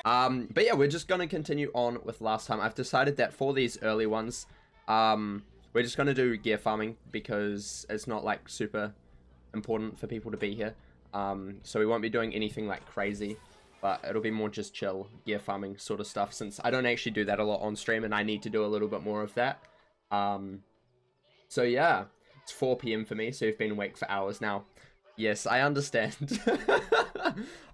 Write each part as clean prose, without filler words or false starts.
But yeah, we're just gonna continue on with last time. I've decided that for these early ones, we're just gonna do gear farming because it's not like super important for people to be here. So we won't be doing anything like crazy, but it'll be more just chill gear farming sort of stuff since I don't actually do that a lot on stream and I need to do a little bit more of that. So yeah, it's 4 p.m. for me, so you've been awake for hours now. Yes, I understand.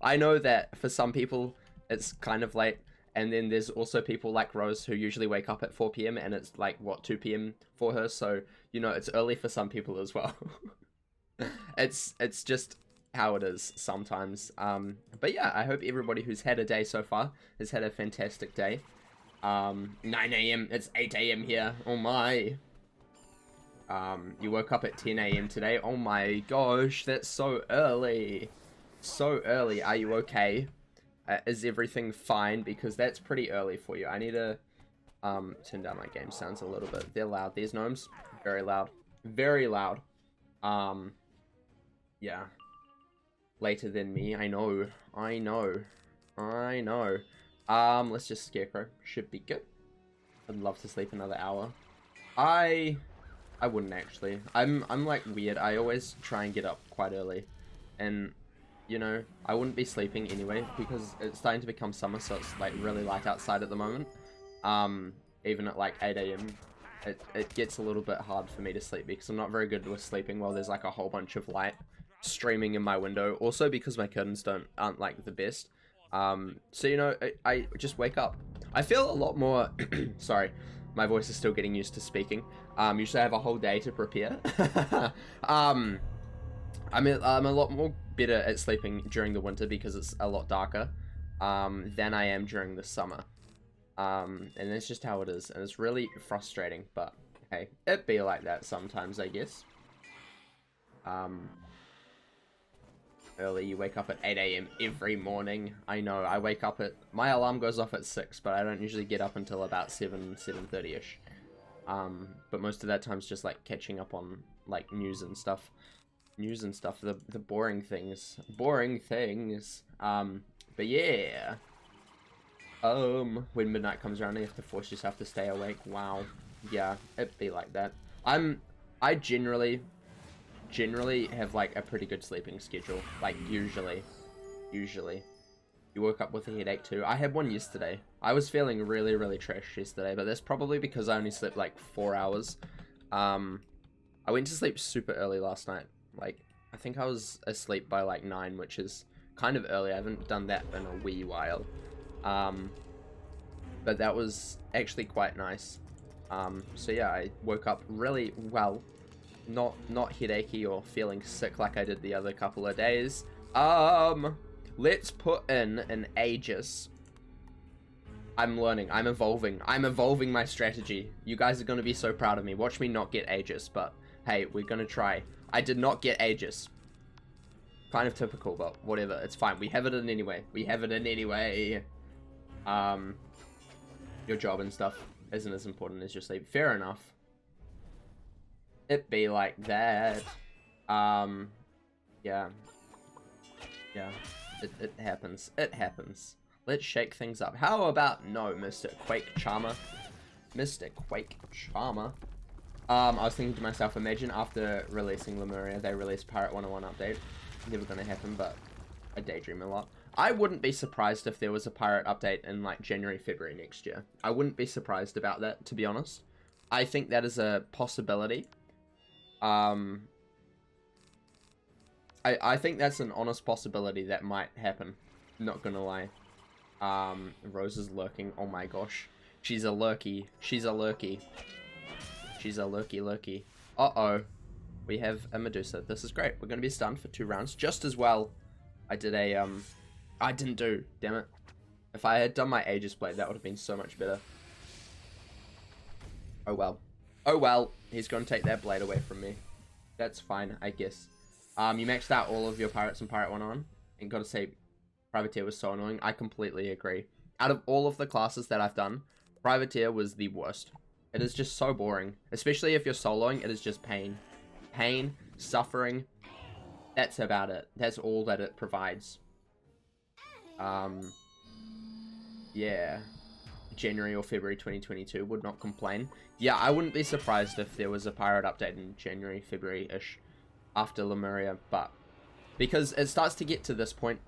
I know that for some people it's kind of late, and then there's also people like Rose who usually wake up at 4 p.m. and it's like, what, 2 p.m. for her, so, you know, it's early for some people as well. It's just how it is sometimes. But yeah, I hope everybody who's had a day so far has had a fantastic day. 9 a.m. It's 8 a.m. here. Oh my. You woke up at 10 a.m. today. Oh my gosh, that's so early. So early. Are you okay? Is everything fine? Because that's pretty early for you. I need to turn down my game sounds a little bit. They're loud. These gnomes, very loud. Very loud. Yeah. Later than me. I know. I know. I know. Let's just scarecrow. Should be good. I'd love to sleep another hour. I wouldn't actually. I'm like weird. I always try and get up quite early. And you know, I wouldn't be sleeping anyway because it's starting to become summer, so it's like really light outside at the moment. Even at like 8 a.m. it gets a little bit hard for me to sleep because I'm not very good with sleeping while there's like a whole bunch of light streaming in my window. Also because my curtains aren't like the best. So you know, I just wake up. I feel a lot more sorry, my voice is still getting used to speaking. Usually I have a whole day to prepare. I'm a lot more better at sleeping during the winter because it's a lot darker than I am during the summer. And that's just how it is, and it's really frustrating, but hey, it be like that sometimes, I guess. Early, you wake up at 8 a.m. every morning. I know, I wake up at, my alarm goes off at 6, but I don't usually get up until about 7:30ish. But most of that time's just like catching up on like news and stuff, the boring things, but yeah. When midnight comes around, you have to force yourself to stay awake. Wow. Yeah, it'd be like that. I generally have like a pretty good sleeping schedule. Like usually. You woke up with a headache too. I had one yesterday. I was feeling really trash yesterday, but that's probably because I only slept like 4 hours. I went to sleep super early last night. Like, I think I was asleep by like 9, which is kind of early. I haven't done that in a wee while. But that was actually quite nice. So yeah, I woke up really well. Not headachy or feeling sick like I did the other couple of days. Let's put in an Aegis. I'm learning. I'm evolving. I'm evolving my strategy. You guys are going to be so proud of me. Watch me not get Aegis, but hey, we're going to try. I did not get Aegis. Kind of typical, but whatever. It's fine. We have it in anyway. Your job and stuff isn't as important as your sleep. Fair enough. It be like that. Yeah. It happens. It happens. Let's shake things up. How about no, Mr. Quake Charmer? Mr. Quake Charmer. I was thinking to myself, imagine after releasing Lemuria, they released Pirate 101 update. Never gonna happen, but I daydream a lot. I wouldn't be surprised if there was a pirate update in like January, February next year. I wouldn't be surprised about that, to be honest. I think that is a possibility. I think that's an honest possibility that might happen. Not gonna lie. Rose is lurking. Oh my gosh. She's a lurky. She's a lurky. She's a lurky. Uh-oh. We have a Medusa. This is great. We're gonna be stunned for 2 rounds. Just as well. I did a, I didn't do. Damn it. If I had done my Aegis Blade, that would have been so much better. Oh well. Oh well. He's gonna take that blade away from me. That's fine, I guess. You maxed out all of your pirates in Pirate 101. And gotta say, Privateer was so annoying. I completely agree. Out of all of the classes that I've done, Privateer was the worst. It is just so boring. Especially if you're soloing, it is just pain. Pain, suffering. That's about it. That's all that it provides. yeah, January or February 2022. Would not complain. Yeah, I wouldn't be surprised if there was a pirate update in January, February-ish after Lemuria, but because it starts to get to this point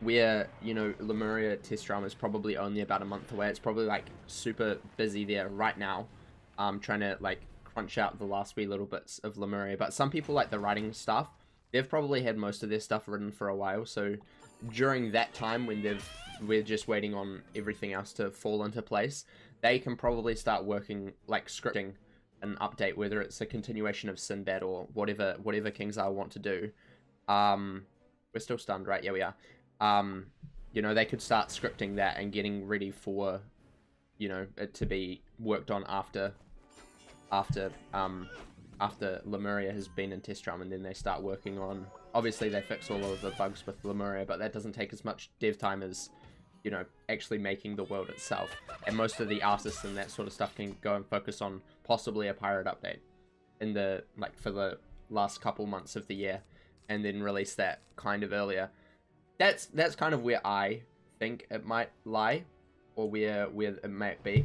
where, you know, Lemuria test run is probably only about a month away. It's probably like super busy there right now, trying to like crunch out the last wee little bits of Lemuria. But some people, like the writing staff, they've probably had most of their stuff written for a while. So during that time when we're just waiting on everything else to fall into place, they can probably start working, like scripting an update, whether it's a continuation of Sinbad or whatever King's Isle want to do. We're still stunned, right? Yeah, we are. You know, they could start scripting that and getting ready for, you know, it to be worked on after Lemuria has been in test run, and then they start working on, obviously they fix all of the bugs with Lemuria, but that doesn't take as much dev time as, you know, actually making the world itself. And most of the artists and that sort of stuff can go and focus on possibly a pirate update in the, like, for the last couple months of the year, and then release that kind of earlier. That's kind of where I think it might lie, or where it might be,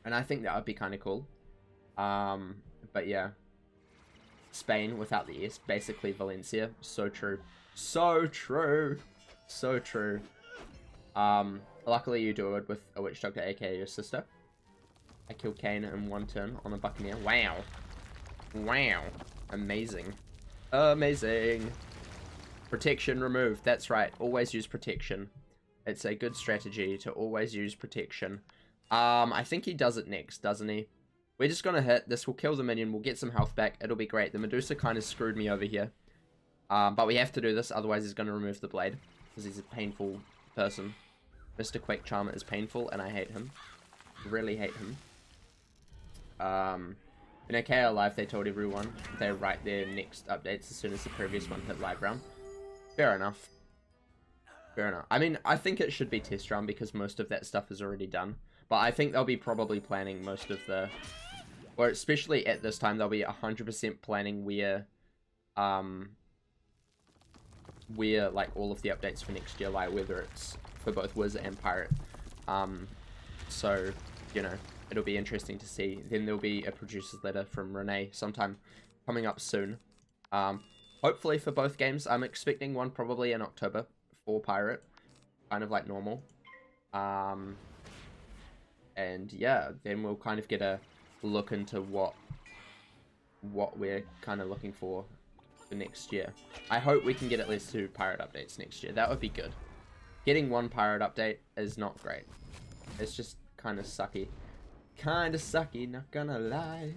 and I think that would be kind of cool. But yeah, Spain without the S, basically Valencia. So true, so true, so true. Luckily you do it with a witch doctor, aka your sister. I killed Kane in one turn on a buccaneer. Wow, wow, amazing, amazing. Protection removed. That's right. Always use protection. It's a good strategy to always use protection. I think he does it next, doesn't he? We're just gonna hit. This will kill the minion. We'll get some health back. It'll be great. The Medusa kind of screwed me over here. But we have to do this, otherwise he's gonna remove the blade. Because he's a painful person. Mr. Quake Charmer is painful, and I hate him. Really hate him. In AKO Live, they told everyone they write their next updates as soon as the previous one hit live round. Fair enough. Fair enough. I mean, I think it should be test run because most of that stuff is already done. But I think they'll be probably planning most of the... Or especially at this time, they'll be 100% planning where like all of the updates for next year lie, whether it's for both Wizard and Pirate. So, you know, it'll be interesting to see. Then there'll be a producer's letter from Renee sometime coming up soon. Hopefully for both games. I'm expecting one probably in October for Pirate, kind of like normal. And yeah, then we'll kind of get a look into what we're kind of looking for next year. I hope we can get at least 2 Pirate updates next year. That would be good. Getting 1 Pirate update is not great. It's just kind of sucky. Kind of sucky, not gonna lie.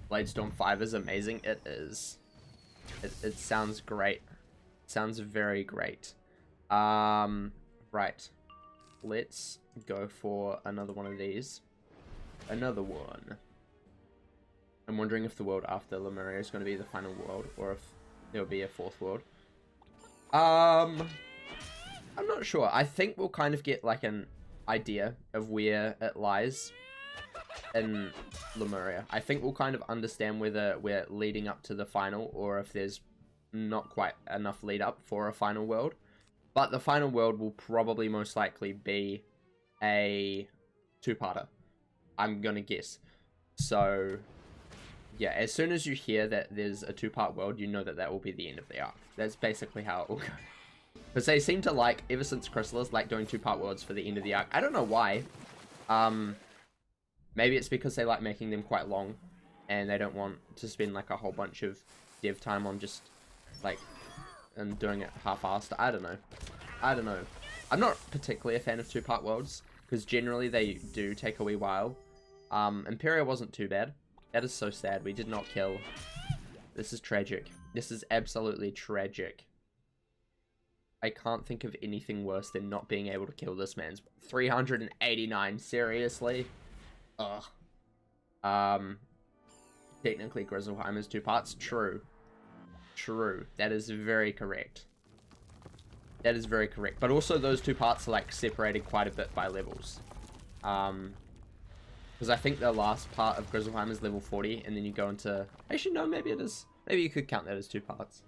Bladestorm 5 is amazing. It is. It sounds great. It sounds very great. Right. Let's go for another one of these. Another one. I'm wondering if the world after Lemuria is going to be the final world, or if there'll be a 4th world. I'm not sure. I think we'll kind of get like an idea of where it lies in Lemuria. I think we'll kind of understand whether we're leading up to the final, or if there's not quite enough lead up for a final world. But the final world will probably most likely be a 2-parter, I'm gonna guess. So yeah, as soon as you hear that there's a 2-part world, you know that that will be the end of the arc. That's basically how it will go. Because they seem to like, ever since Chrysalis, like doing 2-part worlds for the end of the arc. I don't know why. Maybe it's because they like making them quite long, and they don't want to spend like a whole bunch of dev time on just like and doing it half-assed. I don't know. I don't know. I'm not particularly a fan of 2-part worlds, because generally they do take a wee while. Imperia wasn't too bad. That is so sad. We did not kill. This is tragic. This is absolutely tragic. I can't think of anything worse than not being able to kill this man's 389. Seriously? Ugh. Technically Grizzlheim is 2 parts. True. True. That is very correct. That is very correct. But also those 2 parts are like separated quite a bit by levels. Because I think the last part of Grizzlheim is level 40, and then you go into... Actually, no, maybe it is. Maybe you could count that as 2 parts.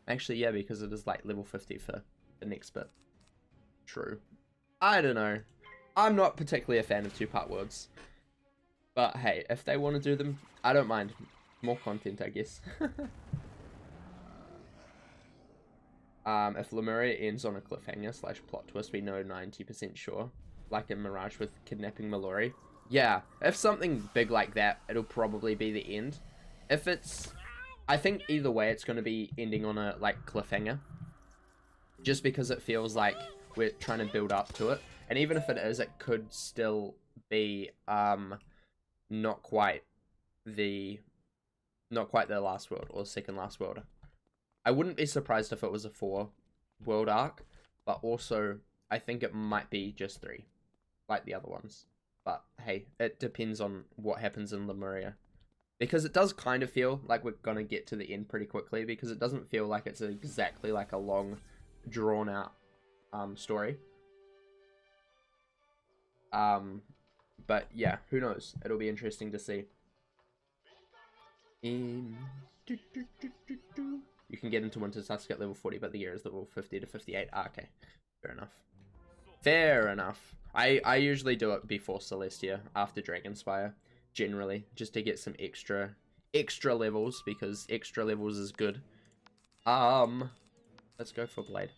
Actually, yeah, because it is like level 50 for the next bit. True. I don't know. I'm not particularly a fan of two-part worlds. But hey, if they want to do them, I don't mind. More content, I guess. If Lemuria ends on a cliffhanger / plot twist, we know 90% sure. Like in Mirage with kidnapping Mallory. Yeah, if something big like that, it'll probably be the end. If it's... I think either way, it's going to be ending on a, like, cliffhanger. Just because it feels like we're trying to build up to it. And even if it is, it could still be, not quite the last world or second last world. I wouldn't be surprised if it was a 4-world arc, but also I think it might be just 3, like the other ones. But hey, it depends on what happens in Lemuria. Because it does kind of feel like we're gonna get to the end pretty quickly, because it doesn't feel like it's exactly like a long, drawn out story. But yeah, who knows? It'll be interesting to see. You can get into Winter Tusk at level 40, but the gear is level 50 to 58. Ah, okay. Fair enough. Fair enough. I usually do it before Celestia, after Dragonspire, generally, just to get some extra levels, because extra levels is good. Let's go for Blade.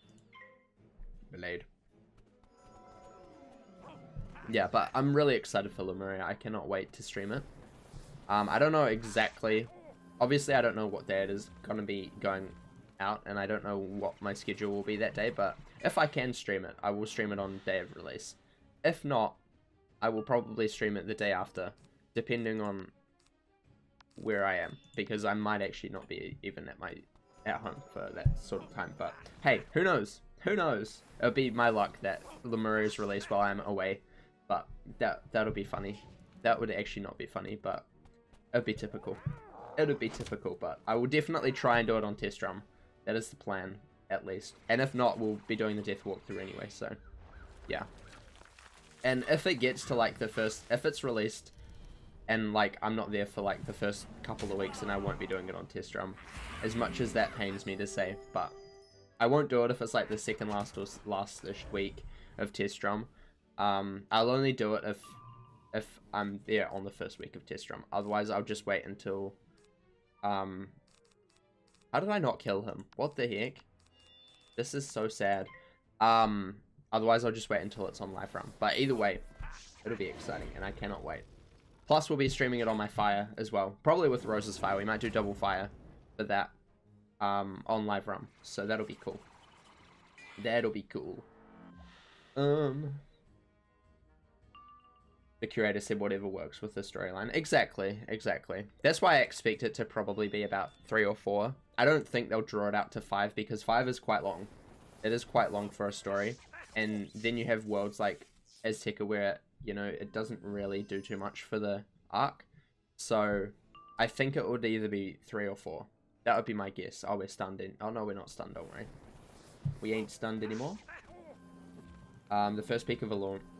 Yeah, but I'm really excited for Lemuria. I cannot wait to stream it. I don't know exactly. Obviously, I don't know what day it is going to be going out, and I don't know what my schedule will be that day, but if I can stream it, I will stream it on the day of release. If not, I will probably stream it the day after, depending on where I am, because I might actually not be even at home for that sort of time, but hey, who knows? Who knows? It'll be my luck that Lemuria is released while I'm away, but that'll be funny. That would actually not be funny, but it'd be typical. It would be typical, but I will definitely try and do it on Test Drum. That is the plan, at least. And if not, we'll be doing the Death Walkthrough anyway, so yeah. And if it gets to like if it's released and like I'm not there for like the first couple of weeks, then I won't be doing it on Test Drum, as much as that pains me to say, but I won't do it if it's like the second last or last-ish week of Test Drum. I'll only do it if I'm there on the first week of Test Drum. Otherwise, I'll just wait until... How did I not kill him? What the heck? This is so sad. Otherwise, I'll just wait until it's on live run. But either way, it'll be exciting, and I cannot wait. Plus, we'll be streaming it on my Fire as well. Probably with Rose's Fire. We might do double Fire for that on live run. So that'll be cool. That'll be cool. The curator said whatever works with the storyline. Exactly. That's why I expect it to probably be about 3 or 4. I don't think they'll draw it out to 5, because 5 is quite long. It is quite long for a story. And then you have worlds like Azteca where, you know, it doesn't really do too much for the arc. So I think it would either be 3 or 4. That would be my guess. Oh, we're stunned in. Oh, no, we're not stunned, don't worry. We ain't stunned anymore. The first peak of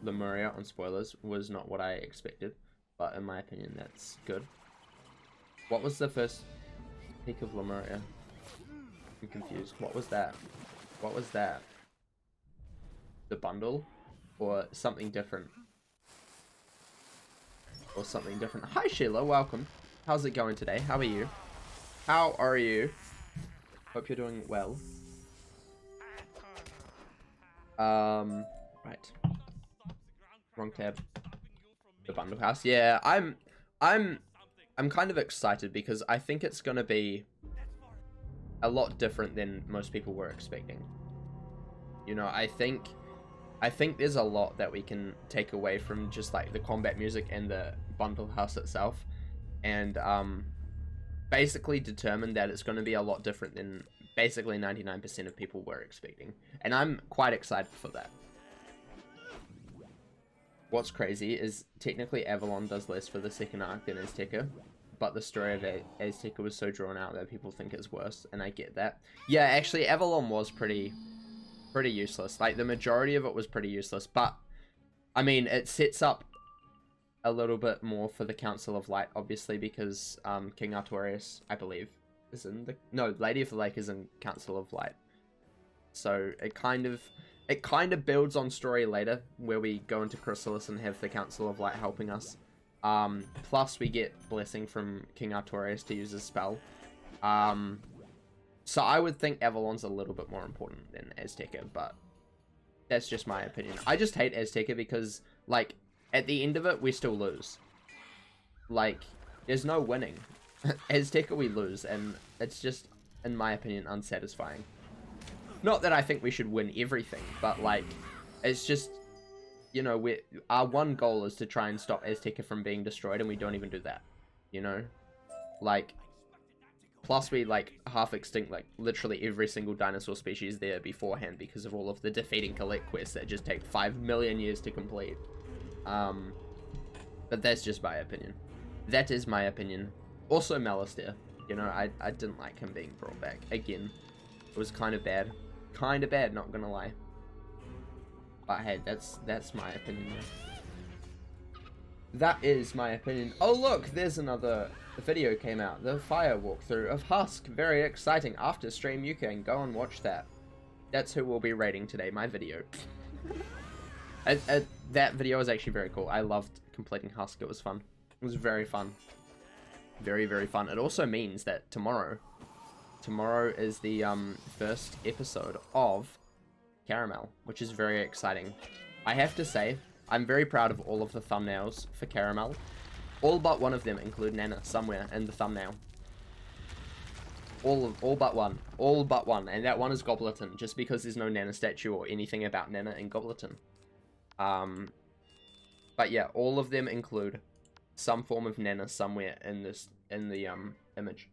Lemuria on spoilers was not what I expected, but in my opinion, that's good. What was the first peak of Lemuria? I'm confused. What was that? What was that? The bundle? Or something different? Or something different. Hi, Sheila. Welcome. How's it going today? How are you? How are you? Hope you're doing well. Right. Wrong tab. The bundle house. Yeah, I'm kind of excited because I think it's gonna be a lot different than most people were expecting. You know, I think there's a lot that we can take away from just like the combat music and the bundle house itself, and basically determine that it's going to be a lot different than basically 99% of people were expecting, and I'm quite excited for that. What's crazy is technically Avalon does less for the second arc than Azteca, but the story of Azteca was so drawn out that people think it's worse, and I get that. Yeah, actually Avalon was pretty useless. Like the majority of it was pretty useless, but I mean it sets up a little bit more for the Council of Light, obviously, because King Artorias, I believe, is in the... No, Lady of the Lake is in Council of Light. So it kind of It kind of builds on story later, where we go into Chrysalis and have the Council of Light helping us. Plus we get blessing from King Artorias to use his spell. So I would think Avalon's a little bit more important than Azteca, but that's just my opinion. I just hate Azteca because, like, at the end of it, we still lose. Like, there's no winning. Azteca we lose, and it's just, in my opinion, unsatisfying. Not that I think we should win everything, but, like, it's just, you know, our one goal is to try and stop Azteca from being destroyed, and we don't even do that, you know? Like, plus we, like, half extinct, like, literally every single dinosaur species there beforehand because of all of the defeating collect quests that just take 5 million years to complete. But that's just my opinion. That is my opinion. Also, Malistaire. You know, I didn't like him being brought back. Again, it was kind of bad. Kind of bad, not gonna lie. But hey, that's my opinion. That is my opinion. Oh look, there's another video came out. The fire walkthrough of Husk. Very exciting. After stream, you can go and watch that. That's who we'll be rating today, my video. That video was actually very cool. I loved completing Husk. It was fun. It was very fun. Very, very fun. It also means that tomorrow is the first episode of Caramel, which is very exciting. I have to say, I'm very proud of all of the thumbnails for Caramel. All but one of them include Nana somewhere in the thumbnail. All but one. All but one. And that one is Gobleton, just because there's no Nana statue or anything about Nana in Gobleton. But yeah, all of them include some form of Nana somewhere in the image.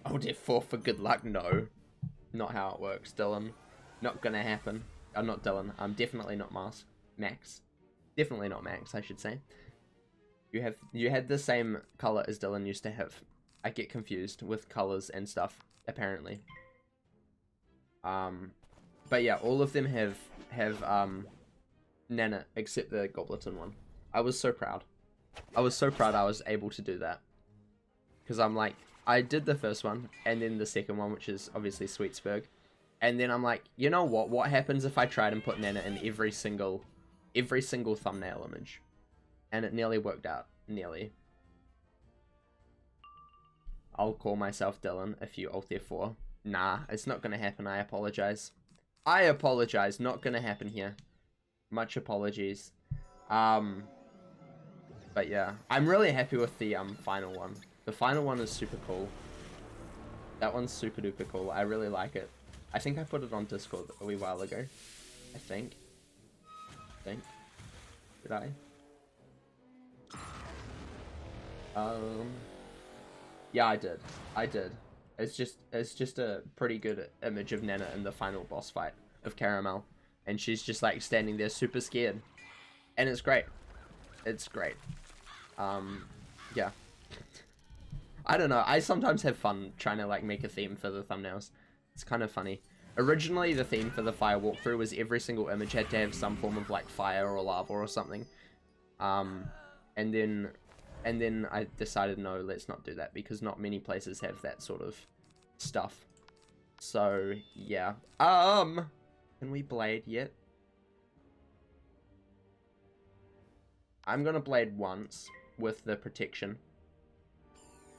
Oh, dear, 4 for good luck. No. Not how it works, Dylan. Not gonna happen. I'm not Dylan. I'm definitely not Max. Definitely not Max, I should say. You had the same color as Dylan used to have. I get confused with colors and stuff, apparently. But yeah, all of them have Nana, except the Gobleton one. I was so proud. I was so proud I was able to do that. Because I'm like, I did the first one, and then the second one, which is obviously Sweetsburg. And then I'm like, you know what? What happens if I tried and put Nana in every single thumbnail image? And it nearly worked out. Nearly. I'll call myself Dylan if you Alt F4. Nah, it's not gonna happen. I apologize. I apologize. Not gonna happen here. Much apologies. But yeah, I'm really happy with the final one. The final one is super cool. That one's super duper cool. I really like it. I think I put it on Discord a wee while ago. I think. Did I? Yeah, I did. It's just a pretty good image of Nana in the final boss fight of Caramel. And she's just like standing there super scared. And it's great. It's great. Yeah. I don't know. I sometimes have fun trying to like make a theme for the thumbnails. It's kind of funny. Originally, the theme for the fire walkthrough was every single image had to have some form of like fire or lava or something. And then I decided, no, let's not do that because not many places have that sort of stuff. So, yeah. Can we blade yet? I'm gonna blade once with the protection.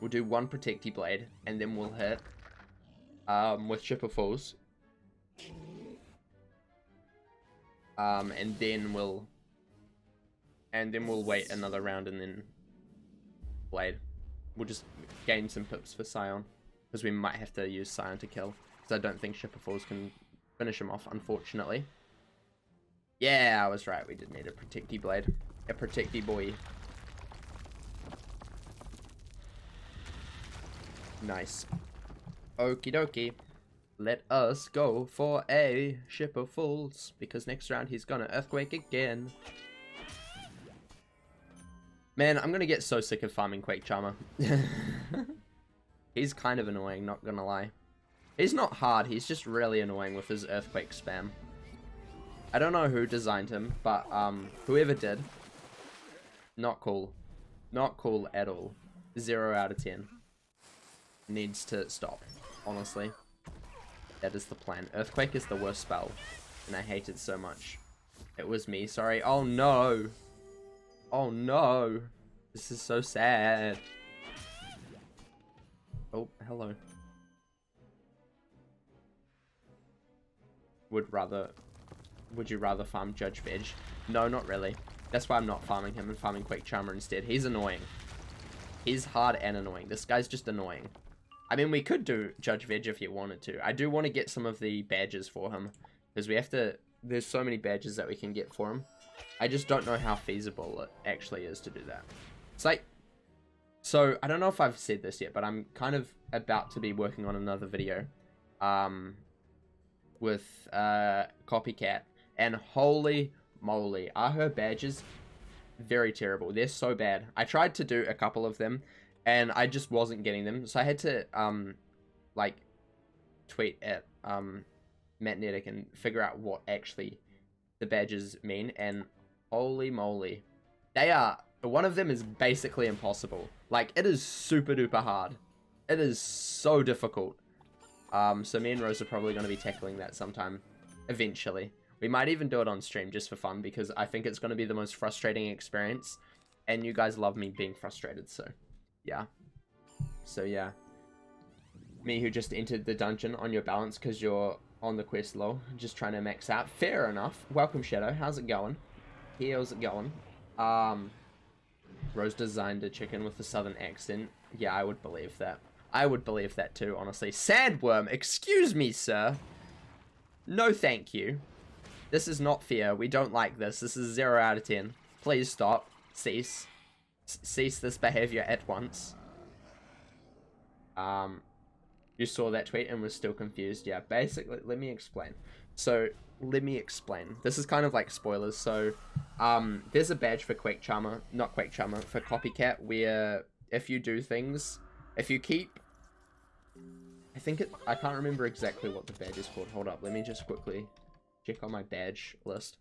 We'll do one protecty blade, and then we'll hit with Ship of Fools. And then we'll wait another round and then blade. We'll just gain some pips for Scion, because we might have to use Scion to kill, because I don't think Ship of Fools can finish him off, unfortunately. Yeah, I was right. We did need a protecty blade, a protecty boy. Nice. Okie dokie. Let us go for a Ship of Fools, because next round he's gonna Earthquake again. Man, I'm gonna get so sick of farming Quake Charmer. He's kind of annoying, not gonna lie. He's not hard, he's just really annoying with his Earthquake spam. I don't know who designed him, but whoever did, not cool. Not cool at all. 0 out of 10. Needs to stop, honestly. That is the plan. Earthquake is the worst spell, and I hate it so much. It was me, sorry. Oh no! Oh no! This is so sad. Oh, hello. Would you rather farm Judge Veg? No, not really. That's why I'm not farming him and farming Quake Charmer instead. He's annoying. He's hard and annoying. This guy's just annoying. I mean, we could do Judge Veg if you wanted to. I do want to get some of the badges for him, because we have to... There's so many badges that we can get for him. I just don't know how feasible it actually is to do that. It's like... So, I don't know if I've said this yet, but I'm kind of about to be working on another video. With Copycat. And holy moly, are her badges very terrible. They're so bad. I tried to do a couple of them, and I just wasn't getting them. So I had to, like, tweet at, Magnetic and figure out what actually the badges mean. And holy moly. They are... One of them is basically impossible. Like, it is super duper hard. It is so difficult. So me and Rose are probably going to be tackling that sometime. Eventually. We might even do it on stream just for fun, because I think it's going to be the most frustrating experience. And you guys love me being frustrated, so... Yeah. So yeah. Me who just entered the dungeon on your balance because you're on the quest, lol. Just trying to max out. Fair enough. Welcome, Shadow. How's it going? How's it going? Rose designed a chicken with a southern accent. Yeah, I would believe that. I would believe that too, honestly. Sandworm, excuse me, sir. No thank you. This is not fair. We don't like this. This is 0 out of 10. Please stop. Cease. Cease this behavior at once. You saw that tweet and was still confused. Yeah, basically, let me explain. So, let me explain. This is kind of like spoilers. So, there's a badge for Quake Charmer, not Quake Charmer, for Copycat, where if you do things, if you keep, I can't remember exactly what the badge is called. Hold up, let me just quickly check on my badge list.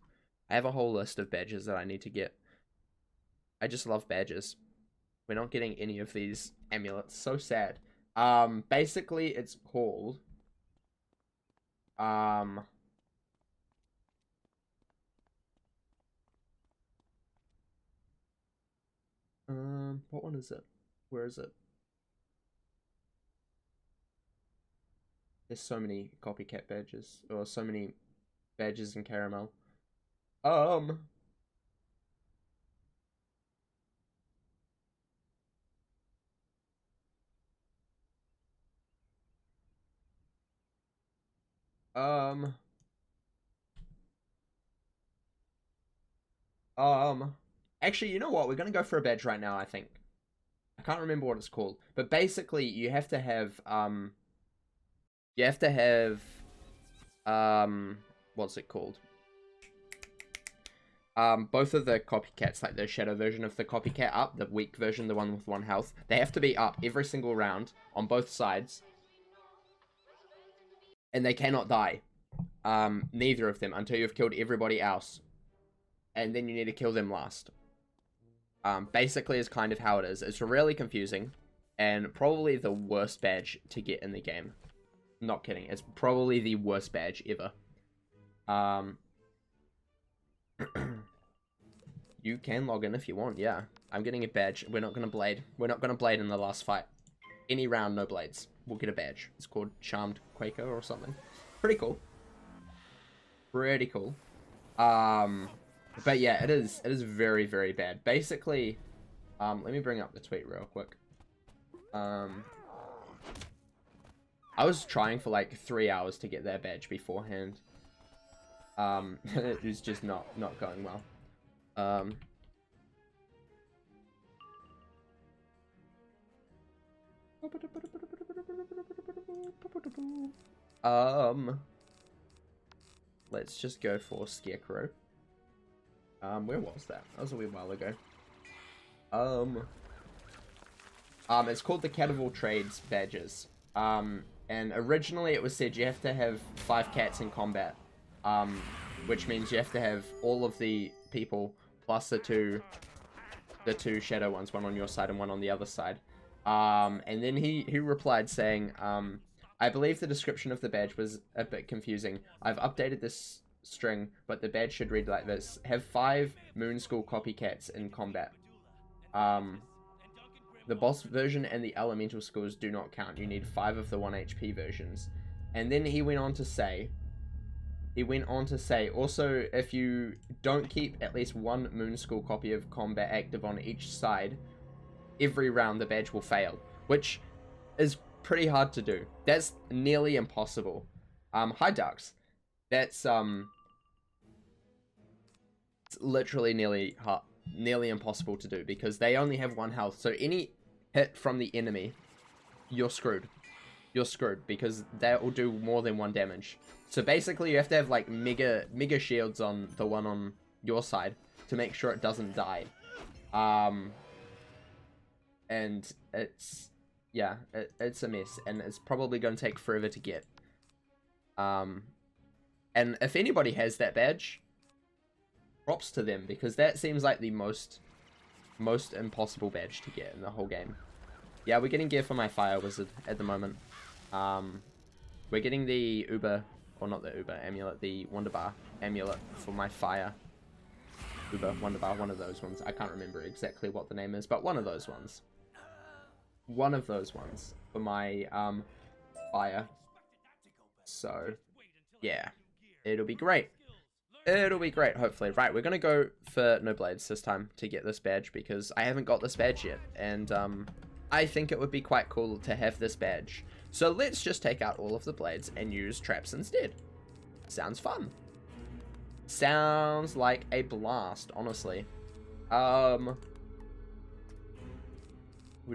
I have a whole list of badges that I need to get. I just love badges. We're not getting any of these amulets. So sad. Basically, it's called, what one is it? Where is it? There's so many Copycat badges, or so many badges in Caramel. Actually, you know what? We're gonna go for a badge right now, I think. I can't remember what it's called. But basically, you have to have, what's it called? Both of the Copycats, like the Shadow version of the Copycat up, the weak version, the one with 1 health, they have to be up every single round on both sides. And they cannot die. Neither of them, until you've killed everybody else. And then you need to kill them last. Basically is kind of how it is. It's really confusing. And probably the worst badge to get in the game. Not kidding. It's probably the worst badge ever. You can log in if you want, yeah. I'm getting a badge. We're not going to blade. We're not going to blade in the last fight. Any round, no blades. We'll get a badge. It's called Charmed Quaker or something. Pretty cool. Pretty cool. But yeah, it is very, very bad. Basically, let me bring up the tweet real quick. I was trying for like 3 hours to get that badge beforehand. It was just not going well. Let's just go for Scarecrow. Where was that? That was a wee while ago. It's called the Cat of All Trades badges. And originally it was said you have to have 5 cats in combat. Which means you have to have all of the people plus the two shadow ones, one on your side and one on the other side. And then he replied saying, I believe the description of the badge was a bit confusing. I've updated this string, but the badge should read like this. Have 5 Moon School copycats in combat. The boss version and the elemental schools do not count. You need 5 of the 1 HP versions. And then he went on to say, also, if you don't keep at least 1 Moon School copy of combat active on each side, every round the badge will fail. Which is pretty hard to do. That's nearly impossible. Hi Ducks. That's, it's literally nearly impossible to do because they only have 1 health. So any hit from the enemy, you're screwed. You're screwed because that will do more than 1 damage. So basically you have to have like mega shields on the one on your side to make sure it doesn't die. And it's, yeah, it's a mess and it's probably going to take forever to get. And if anybody has that badge, props to them because that seems like the most impossible badge to get in the whole game. Yeah, we're getting gear for my fire wizard at the moment. We're getting the Uber, or not the Uber amulet, the Wonderbar amulet for my fire. Uber, Wonderbar, one of those ones. I can't remember exactly what the name is, but one of those ones. One of those ones for my fire. So, yeah, it'll be great. It'll be great, hopefully. Right, we're going to go for no blades this time to get this badge because I haven't got this badge yet. And I think it would be quite cool to have this badge. So let's just take out all of the blades and use traps instead. Sounds fun. Sounds like a blast, honestly. We'll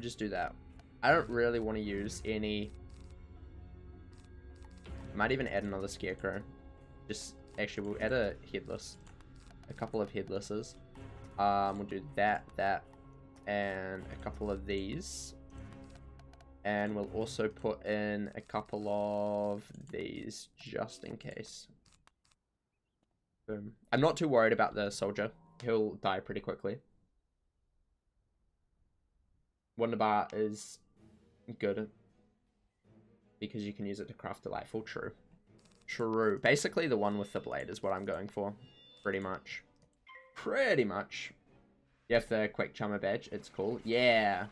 just do that. I don't really want to use any... Might even add another scarecrow. Just... Actually, we'll add a headless. A couple of headlesses. We'll do that, and a couple of these. And we'll also put in a couple of these, just in case. Boom. I'm not too worried about the soldier. He'll die pretty quickly. Wonderbar is good. Because you can use it to craft delightful. True. True. Basically, the one with the blade is what I'm going for. Pretty much. Pretty much. You have the quick chummer badge. It's cool. Yeah.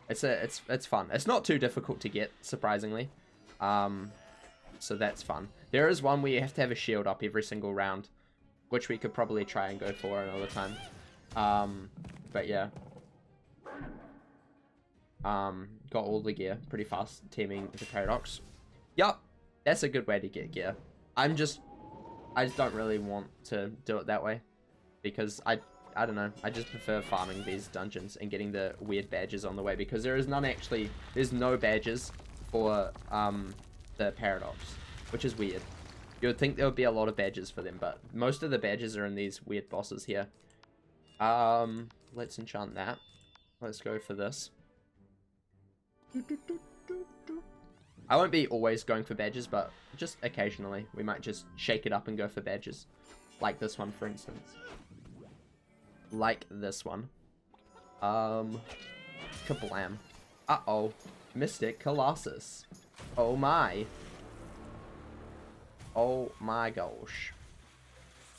It's fun. It's not too difficult to get, surprisingly. So that's fun. There is one where you have to have a shield up every single round, which we could probably try and go for another time. But yeah. Got all the gear pretty fast, teaming the Paradox. Yup. That's a good way to get gear. I just don't really want to do it that way. Because I don't know. I just prefer farming these dungeons and getting the weird badges on the way. Because there is there's no badges for the Paradox. Which is weird. You would think there would be a lot of badges for them. But most of the badges are in these weird bosses here. Let's enchant that. Let's go for this. I won't be always going for badges, but just occasionally. We might just shake it up and go for badges. Like this one, for instance. Like this one. Kablam. Uh-oh. Mystic Colossus. Oh my. Oh my gosh.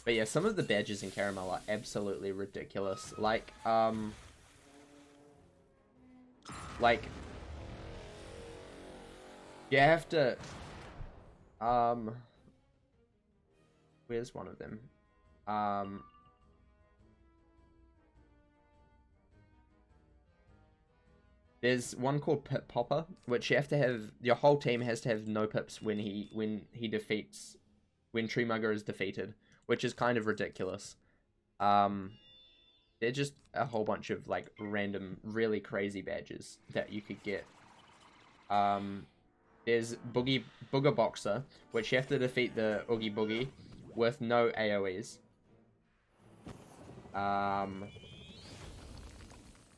But yeah, some of the badges in Caramel are absolutely ridiculous. Like, you have to, where's one of them? There's one called Pip Popper, which you have to have, your whole team has to have no pips when when Tree Mugger is defeated, which is kind of ridiculous. They're just a whole bunch of, like, random, really crazy badges that you could get. There's Booger Boxer, which you have to defeat the Oogie Boogie with no AoEs.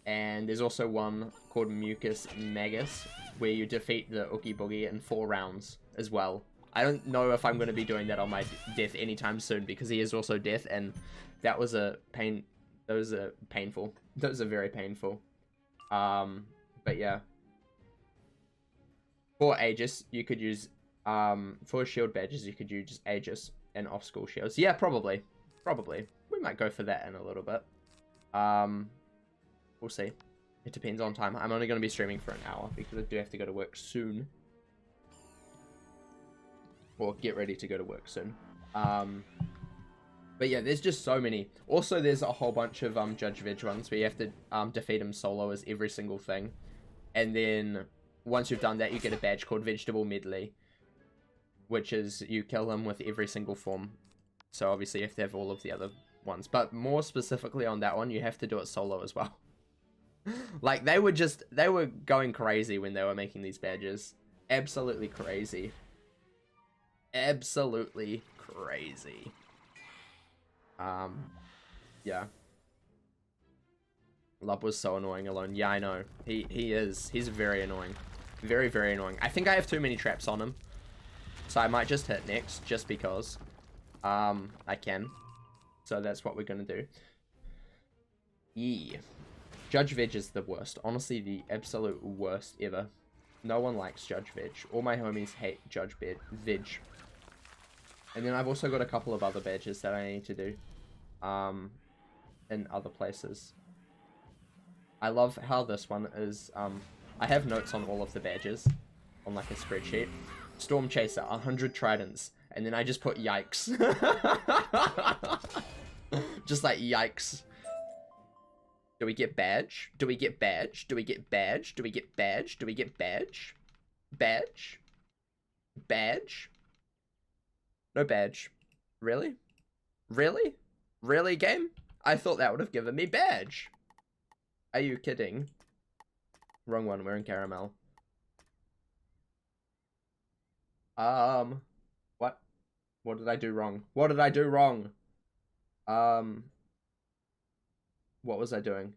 And there's also one called Mucus Magus, where you defeat the Oogie Boogie in 4 rounds as well. I don't know if I'm going to be doing that on my death anytime soon, because he is also death, and that was a pain. Those are painful. Those are very painful. But yeah. For Aegis, you could use, for shield badges, you could use Aegis and off-school shields. Yeah, probably. Probably. We might go for that in a little bit. We'll see. It depends on time. I'm only going to be streaming for an hour because I do have to go to work soon. Or get ready to go to work soon. But yeah, there's just so many. Also, there's a whole bunch of Judge Veg ones where you have to defeat him solo as every single thing. And then once you've done that, you get a badge called Vegetable Medley, which is you kill him with every single form. So obviously you have to have all of the other ones. But more specifically on that one, you have to do it solo as well. Like, they were going crazy when they were making these badges. Absolutely crazy. Absolutely crazy. Yeah. Lub was so annoying alone. Yeah, I know. He is. He's very annoying. Very, very annoying. I think I have too many traps on him. So I might just hit next, just because. I can. So that's what we're gonna do. Yeah. Judge Veg is the worst. Honestly, the absolute worst ever. No one likes Judge Veg. All my homies hate Judge Veg. And then I've also got a couple of other badges that I need to do. In other places. I love how this one is, I have notes on all of the badges. On like a spreadsheet. Storm Chaser, 100 tridents. And then I just put yikes. Just like yikes. Do we get badge? Do we get badge? Do we get badge? Do we get badge? Do we get badge? Badge? Badge? No badge. Really? Really? Really, game? I thought that would have given me badge. Are you kidding? Wrong one, we're in caramel. What? What did I do wrong? What did I do wrong? What was I doing?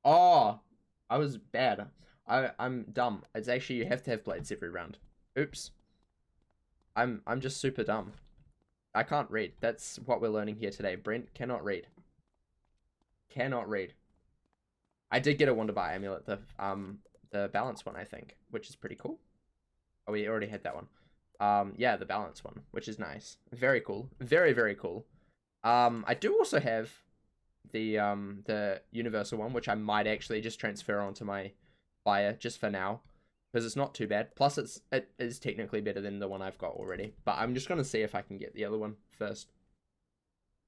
Oh, I was bad. I'm dumb. It's actually, you have to have blades every round. Oops. I'm just super dumb. I can't read. That's what we're learning here today. Brent cannot read. Cannot read. I did get a Wonderbar Amulet, the balance one, I think, which is pretty cool. Oh, we already had that one. Yeah, the balance one, which is nice. Very cool. Very, very cool. I do also have the universal one, which I might actually just transfer onto my fire just for now, because it's not too bad. Plus, it is technically better than the one I've got already. But I'm just gonna see if I can get the other one first.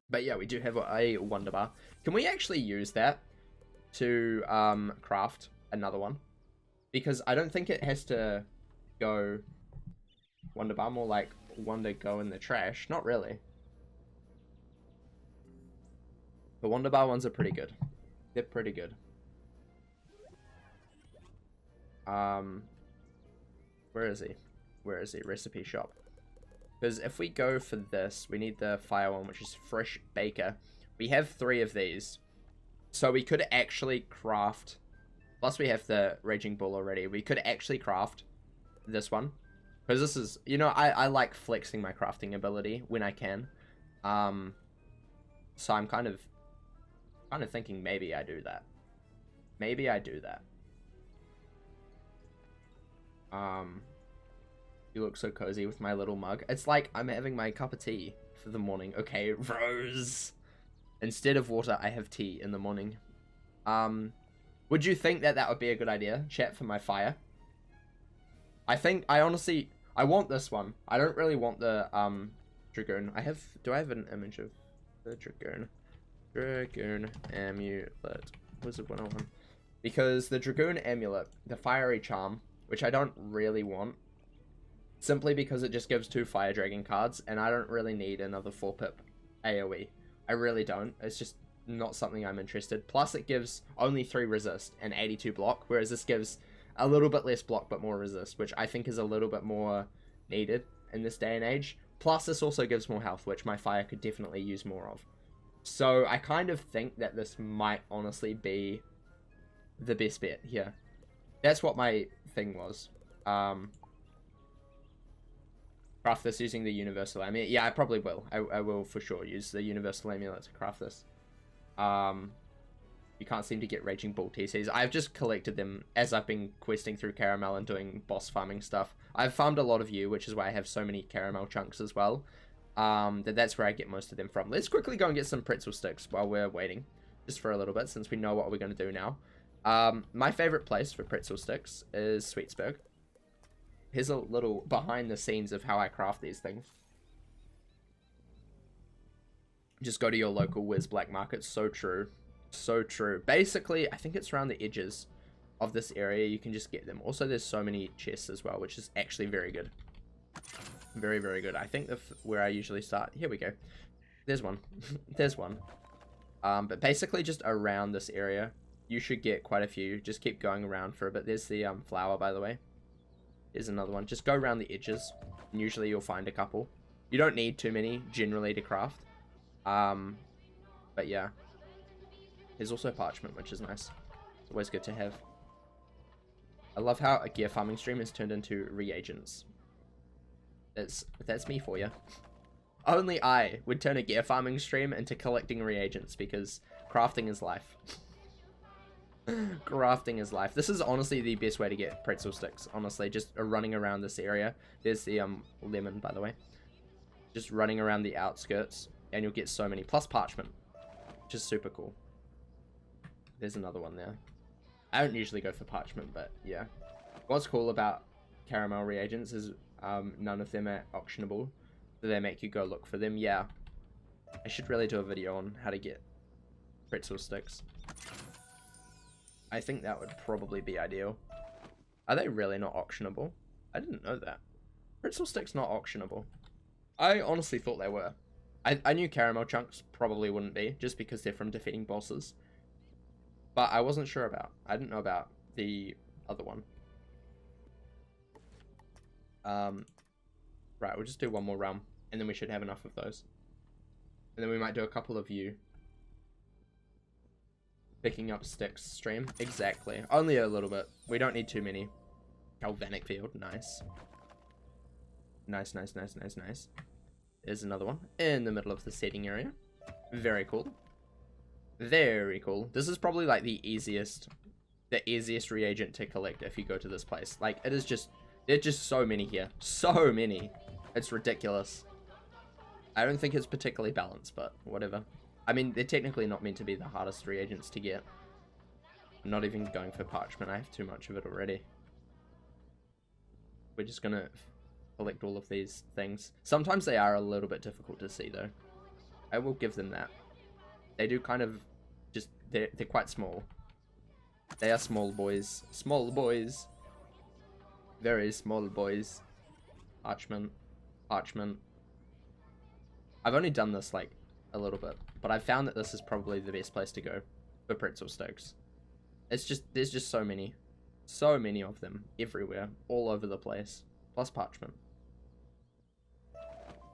But yeah, we do have a Wonderbar. Can we actually use that to craft another one? Because I don't think it has to go Wonderbar, more like Wonder go in the trash. Not really. The Wonderbar ones are pretty good. They're pretty good. Where is he? Where is he? Recipe shop. Because if we go for this, we need the fire one, which is Fresh Baker. We have 3 of these. So we could actually craft... Plus we have the Raging Bull already. We could actually craft this one. Because this is... You know, I like flexing my crafting ability when I can. So I'm kind of thinking maybe I do that. Maybe I do that. You look so cozy with my little mug. It's like I'm having my cup of tea for the morning. Okay, Rose. Instead of water, I have tea in the morning. Would you think that would be a good idea, chat, for my fire? I honestly, I want this one. I don't really want the, Dragoon. Do I have an image of the Dragoon? Dragoon Amulet. Wizard 101. Because the Dragoon Amulet, the Fiery Charm, which I don't really want, simply because it just gives 2 Fire Dragon cards, and I don't really need another 4-pip AoE. I really don't. It's just not something I'm interested. Plus, it gives only 3 resist and 82 block, whereas this gives a little bit less block but more resist, which I think is a little bit more needed in this day and age. Plus, this also gives more health, which my fire could definitely use more of. So, I kind of think that this might honestly be the best bet here. That's what my thing was. Craft this using the Universal Amulet. Yeah, I probably will. I will for sure use the Universal Amulet to craft this. You can't seem to get Raging Bull TCs. I've just collected them as I've been questing through Caramel and doing boss farming stuff. I've farmed a lot of you, which is why I have so many Caramel chunks as well. That's where I get most of them from. Let's quickly go and get some Pretzel Sticks while we're waiting. Just for a little bit, since we know what we're going to do now. My favorite place for Pretzel Sticks is Sweetsburg. Here's a little behind the scenes of how I craft these things. Just go to your local Wiz Black Market. So true. So true. Basically, I think it's around the edges of this area. You can just get them. Also, there's so many chests as well, which is actually very good. Very, very good. I think where I usually start. Here we go. There's one. There's one. But basically, just around this area, you should get quite a few. Just keep going around for a bit. There's the flower, by the way. Here's another one. Just go around the edges, and usually you'll find a couple. You don't need too many, generally, to craft. But yeah. There's also parchment, which is nice. It's always good to have. I love how a gear farming stream is turned into reagents. That's me for you. Only I would turn a gear farming stream into collecting reagents, because crafting is life. Crafting is life. This is honestly the best way to get pretzel sticks. Honestly, just running around this area. There's the lemon, by the way. Just running around the outskirts, and you'll get so many. Plus parchment, which is super cool. There's another one there. I don't usually go for parchment, but yeah. What's cool about caramel reagents is none of them are auctionable. So they make you go look for them. Yeah. I should really do a video on how to get pretzel sticks. I think that would probably be ideal. Are they really not auctionable? I didn't know that. Pretzel sticks not auctionable. I honestly thought they were. I knew caramel chunks probably wouldn't be, just because they're from defeating bosses. But I wasn't sure about. I didn't know about the other one. Right, we'll just do one more realm, and then we should have enough of those. And then we might do a couple of you picking up sticks stream. Exactly. Only a little bit. We don't need too many. Galvanic field. Nice. Nice, nice, nice, nice, nice. There's another one in the middle of the seating area. Very cool. Very cool. This is probably like the easiest reagent to collect if you go to this place. Like, it is just, there's just so many here. So many. It's ridiculous. I don't think it's particularly balanced, but whatever. I mean, they're technically not meant to be the hardest reagents to get. I'm not even going for parchment. I have too much of it already. We're just gonna collect all of these things. Sometimes they are a little bit difficult to see, though. I will give them that. They do kind of just, they're quite small. They are small boys. Small boys. Very small boys. Parchment. Parchment. I've only done this like a little bit, but I've found that this is probably the best place to go for pretzel sticks. It's just, there's just so many. So many of them everywhere, all over the place. Plus parchment.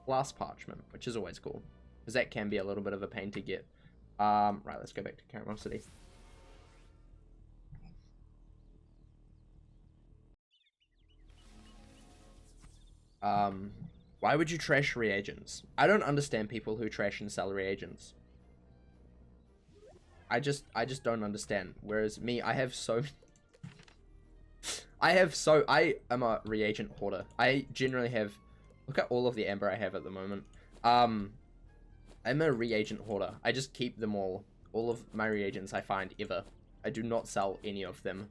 Plus parchment, which is always cool, because that can be a little bit of a pain to get. Right, let's go back to Caramel City. Why would you trash reagents? I don't understand people who trash and sell reagents. I just don't understand. Whereas me, I am a reagent hoarder. I generally have, look at all of the amber I have at the moment. I'm a reagent hoarder. I just keep them all of my reagents I find ever. I do not sell any of them.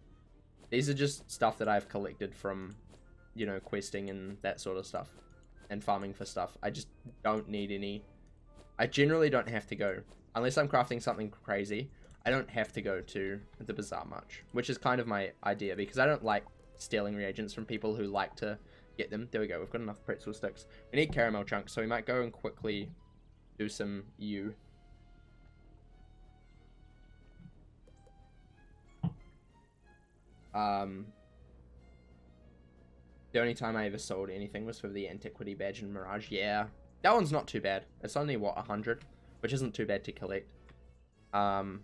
These are just stuff that I've collected from, you know, questing and that sort of stuff. And farming for stuff. I just don't need any. I generally don't have to go. Unless I'm crafting something crazy, I don't have to go to the bazaar much. Which is kind of my idea, because I don't like stealing reagents from people who like to get them. There we go, we've got enough pretzel sticks. We need caramel chunks, so we might go and quickly do some you. The only time I ever sold anything was for the Antiquity Badge and Mirage. Yeah, that one's not too bad. It's only, what, 100? Which isn't too bad to collect. Because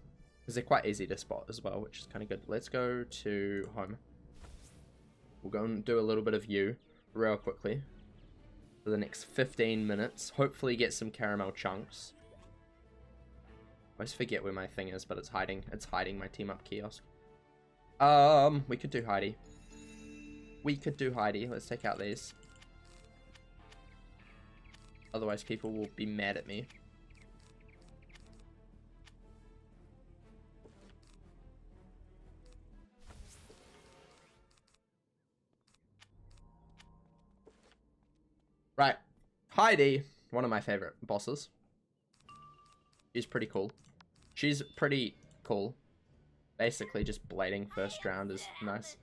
they're quite easy to spot as well, which is kind of good. Let's go to home. We'll go and do a little bit of you real quickly for the next 15 minutes. Hopefully get some caramel chunks. always forget where my thing is, but it's hiding. It's hiding my team up kiosk. We could do Heidi. We could do Heidi. Let's take out these. Otherwise, people will be mad at me. Right. Heidi, one of my favorite bosses. She's pretty cool. She's pretty cool. Basically, just blading first round is nice.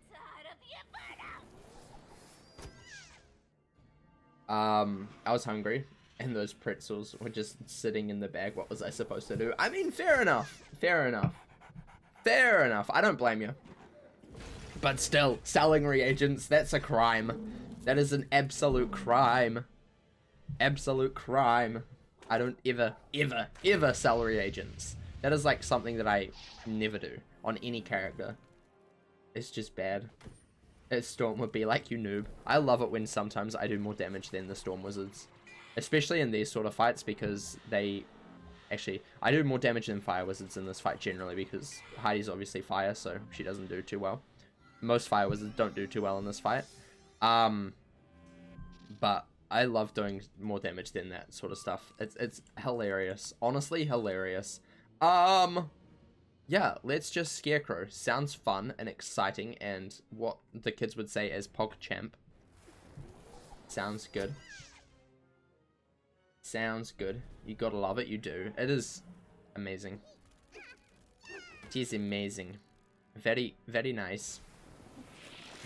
I was hungry, and those pretzels were just sitting in the bag. What was I supposed to do? I mean, fair enough. Fair enough. Fair enough. I don't blame you. But still, selling reagents, that's a crime. That is an absolute crime. Absolute crime. I don't ever sell reagents. That is like something that I never do on any character. It's just bad. Storm would be like, you noob. I love it when sometimes I do more damage than the Storm Wizards. Especially in these sort of fights because they... Actually, I do more damage than Fire Wizards in this fight generally because Heidi's obviously Fire, so she doesn't do too well. Most Fire Wizards don't do too well in this fight. But I love doing more damage than that sort of stuff. It's hilarious. Honestly, hilarious. Yeah, let's just Scarecrow. Sounds fun and exciting and what the kids would say as PogChamp. Sounds good. Sounds good. You gotta love it, you do. It is amazing. It is amazing. Very, very nice.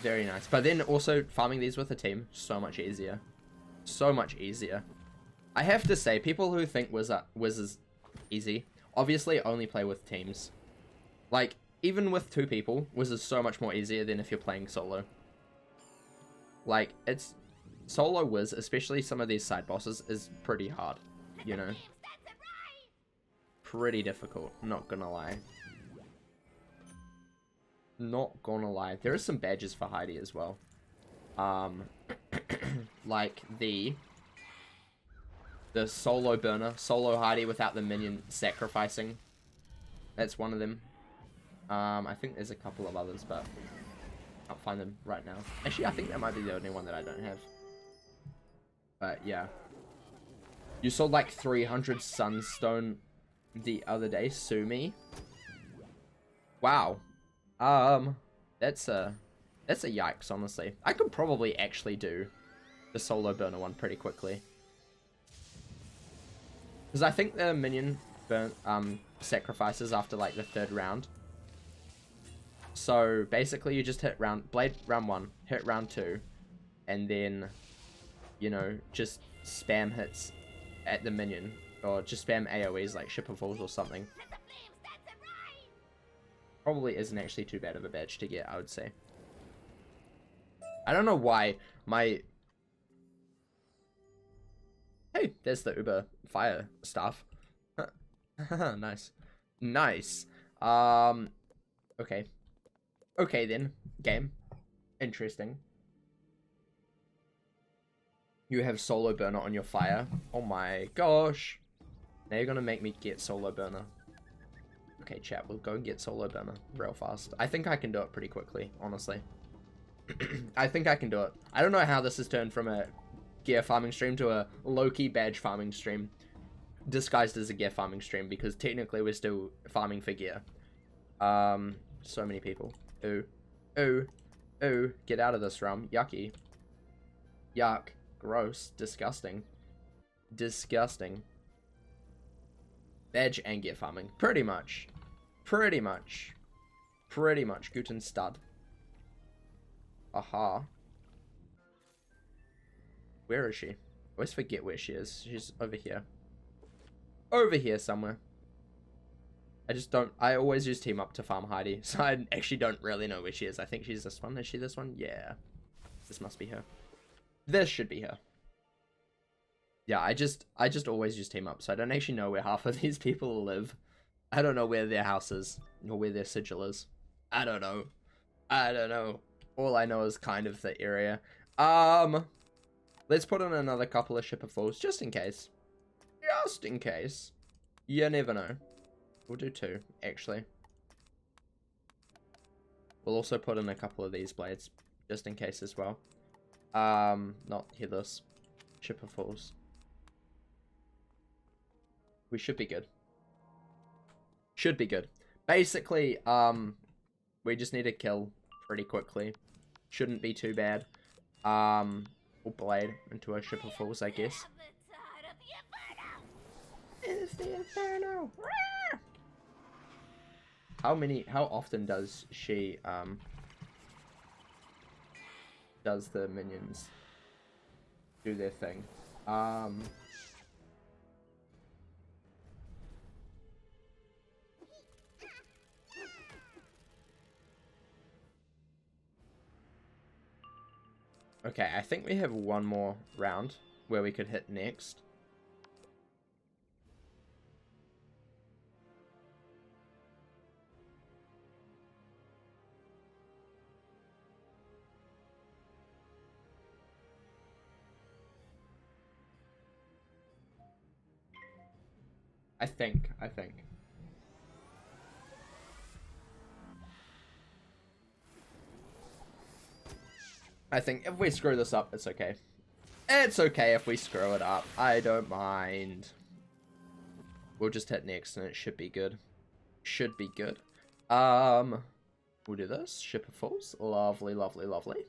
Very nice. But then also farming these with a team, so much easier. So much easier. I have to say, people who think Wiz is easy, obviously only play with teams. Like, even with 2 people, Wiz is so much more easier than if you're playing solo. Like, it's... Solo Wiz, especially some of these side bosses, is pretty hard, you know? Pretty difficult, not gonna lie. Not gonna lie. There are some badges for Heidi as well. Like the solo burner, solo Heidi without the minion sacrificing. That's one of them. I think there's a couple of others, but I can't find them right now. Actually, I think that might be the only one that I don't have. But yeah. You sold like 300 Sunstone the other day, sue me. Wow. That's a yikes, honestly. I could probably actually do the solo burner one pretty quickly. Because I think the minion burn sacrifices after like the 3rd round. So basically you just hit round 1, hit round 2, and then, you know, just spam hits at the minion. Or just spam AoEs like Ship of Fools or something. Probably isn't actually too bad of a badge to get, I would say. I don't know why my... Hey, there's the Uber fire staff. Nice. Nice. Okay. Okay then, game. Interesting. You have solo burner on your fire. Oh my gosh. Now you're gonna make me get solo burner. Okay, chat, we'll go and get solo burner real fast. I think I can do it pretty quickly, honestly. I think I can do it. I don't know how this has turned from a gear farming stream to a low-key badge farming stream. Disguised as a gear farming stream, because technically we're still farming for gear. So many people. Ooh. Ooh. Ooh. Get out of this realm. Yucky. Yuck. Gross. Disgusting. Disgusting. Badge and gear farming. Pretty much. Pretty much. Pretty much. Guten stud. Aha. Where is she? I always forget where she is. She's over here. Over here somewhere. I just don't... I always use team up to farm Heidi, so I actually don't really know where she is. I think she's this one. Is she this one? Yeah. This must be her. This should be her. Yeah, I just always use team up, so I don't actually know where half of these people live. I don't know where their house is, or where their sigil is. I don't know. I don't know. All I know is kind of the area. Let's put in another couple of Ship of Fools, just in case. Just in case. You never know. We'll do 2, actually. We'll also put in a couple of these blades, just in case as well. Not headless. Shipper Falls. We should be good. Should be good. Basically, we just need to kill pretty quickly. Shouldn't be too bad. We'll blade into a Shipper Falls, I guess. It's the Inferno! How often does she, does the minions do their thing? Okay, I think we have one more round where we could hit next. I think. I think if we screw this up, it's okay. It's okay if we screw it up. I don't mind. We'll just hit next and it should be good. Should be good. We'll do this. Shipper Falls. Lovely, lovely, lovely.